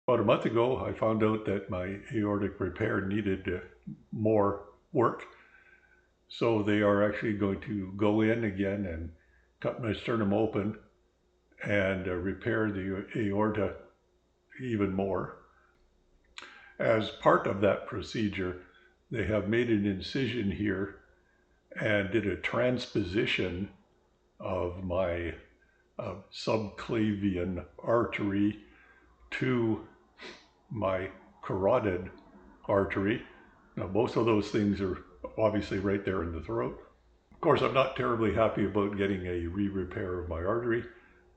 About a month ago, I found out that my aortic repair needed more work. So they are actually going to go in again and cut my sternum open and repair the aorta even more. As part of that procedure, they have made an incision here and did a transposition of my subclavian artery to my carotid artery. Now, both of those things are obviously right there in the throat. Of course, I'm not terribly happy about getting a re-repair of my artery,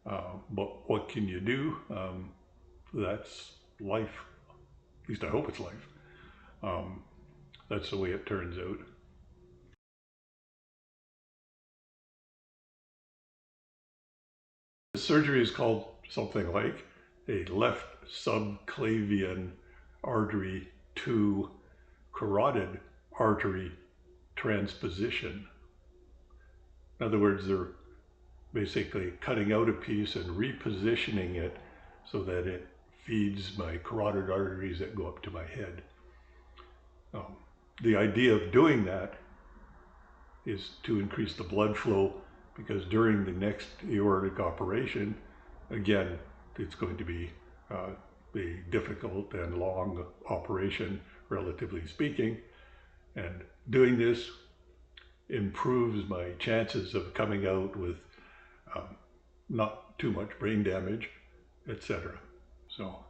but what can you do? That's life. At least I hope it's life. That's the way it turns out. The surgery is called something like a left subclavian artery to carotid artery transposition. In other words, they're basically cutting out a piece and repositioning it so that it feeds my carotid arteries that go up to my head. The idea of doing that is to increase the blood flow, because during the next aortic operation, again, it's going to be a difficult and long operation, relatively speaking, and doing this improves my chances of coming out with not too much brain damage, etc. So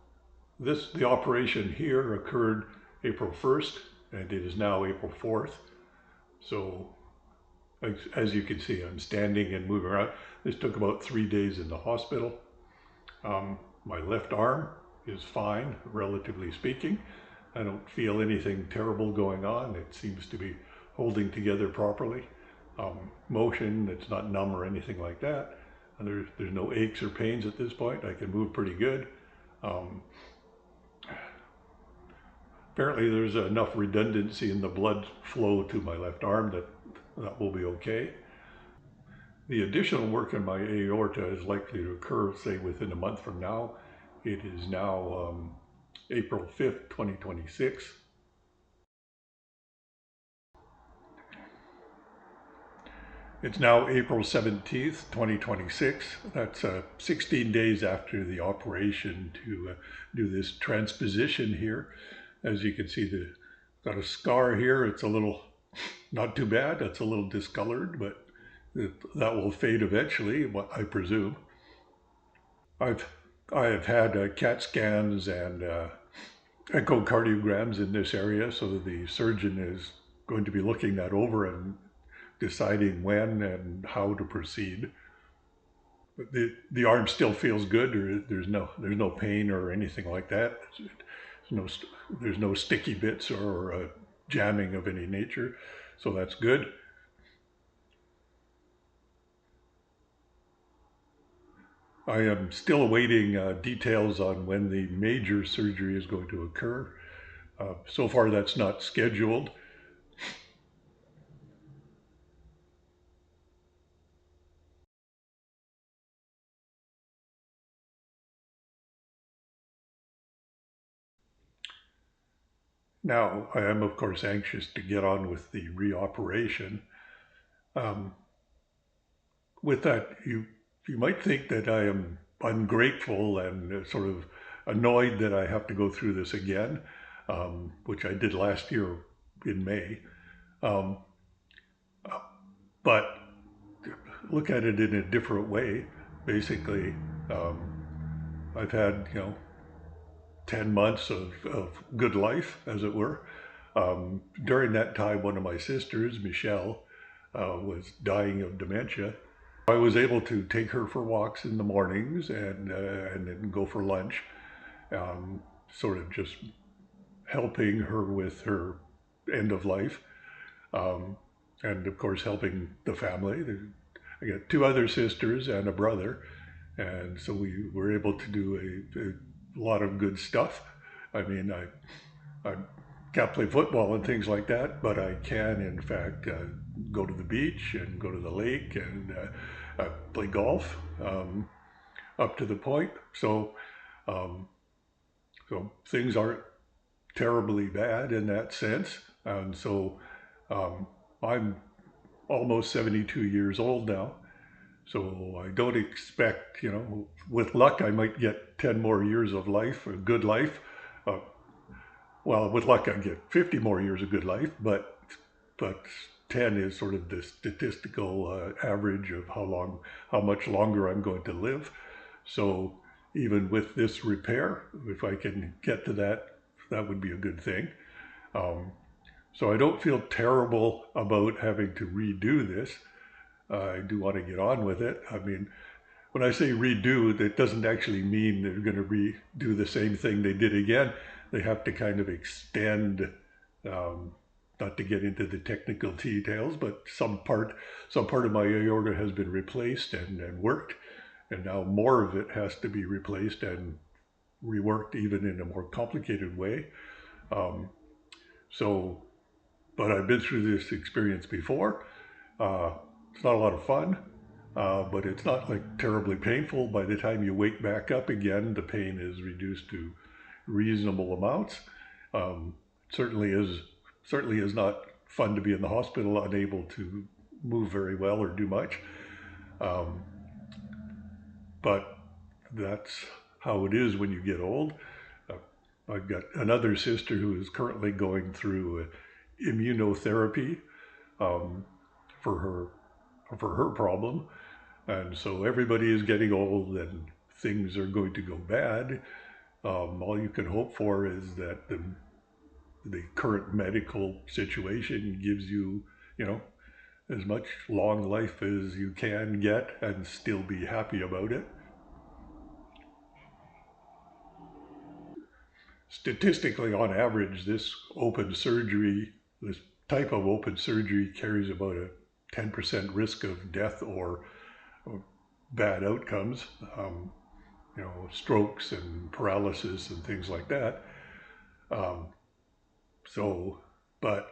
the operation here occurred April 1st, and it is now April 4th. So as you can see, I'm standing and moving around. This took about 3 days in the hospital. My left arm is fine, relatively speaking. I don't feel anything terrible going on. It seems to be holding together properly. Motion, it's not numb or anything like that. And there's no aches or pains at this point. I can move pretty good. Apparently there's enough redundancy in the blood flow to my left arm that will be okay. The additional work in my aorta is likely to occur, say, within a month from now. It is now April 5th, 2026. It's now April 17th, 2026. That's 16 days after the operation to do this transposition here. As you can see, got a scar here. It's a little, not too bad. It's a little discolored, but that will fade eventually, I presume. I have had CAT scans and echocardiograms in this area, so the surgeon is going to be looking that over and deciding when and how to proceed. But the arm still feels good. There's no pain or anything like that. There's no sticky bits or jamming of any nature, so that's good. I am still awaiting details on when the major surgery is going to occur. So far, that's not scheduled. Now, I am, of course, anxious to get on with the reoperation. With that, you might think that I am ungrateful and sort of annoyed that I have to go through this again, which I did last year in May. But look at it in a different way. Basically, I've had 10 months of good life, as it were. During that time, one of my sisters, Michelle, was dying of dementia. I was able to take her for walks in the mornings and then go for lunch, sort of just helping her with her end of life, and of course helping the family. I got two other sisters and a brother, and so we were able to do a lot of good stuff. I mean, I can't play football and things like that, but I can, in fact, go to the beach and go to the lake and play golf up to the point. So So things aren't terribly bad in that sense. And so I'm almost 72 years old now. So I don't expect, with luck, I might get 10 more years of life, a good life. Uh, well, with luck, I get 50 more years of good life, but 10 is sort of the statistical average of how much longer I'm going to live. So even with this repair, if I can get to that, that would be a good thing. So I don't feel terrible about having to redo this. I do want to get on with it. I mean, when I say redo, that doesn't actually mean they're going to redo the same thing they did again. They have to kind of extend, not to get into the technical details, but some part of my aorta has been replaced and worked, and now more of it has to be replaced and reworked even in a more complicated way. But I've been through this experience before. It's not a lot of fun, but it's not like terribly painful. By the time you wake back up again, the pain is reduced to reasonable amounts. Certainly is not fun to be in the hospital, unable to move very well or do much. But that's how it is when you get old. I've got another sister who is currently going through immunotherapy for her problem, and so everybody is getting old and things are going to go bad. All you can hope for is that the current medical situation gives you, as much long life as you can get and still be happy about it. Statistically, on average, this type of open surgery carries about a 10% risk of death or bad outcomes, strokes and paralysis and things like that. But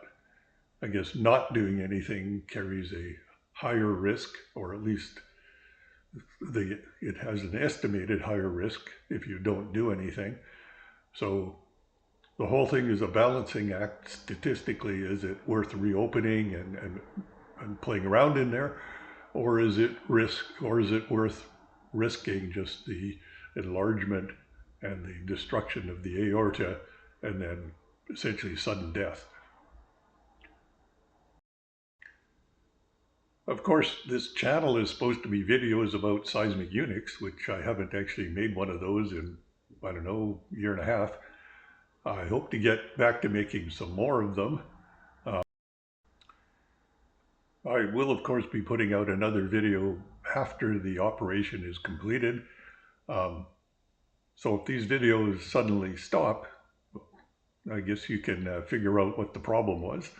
I guess not doing anything carries a higher risk, or at least it has an estimated higher risk if you don't do anything. So the whole thing is a balancing act statistically. Is it worth reopening and playing around in there, or is it worth risking just the enlargement and the destruction of the aorta and then essentially sudden death? Of course, this channel is supposed to be videos about seismic unix, which I haven't actually made one of those in, I don't know, a year and a half. I hope to get back to making some more of them. I will, of course, be putting out another video after the operation is completed. So if these videos suddenly stop, I guess you can figure out what the problem was.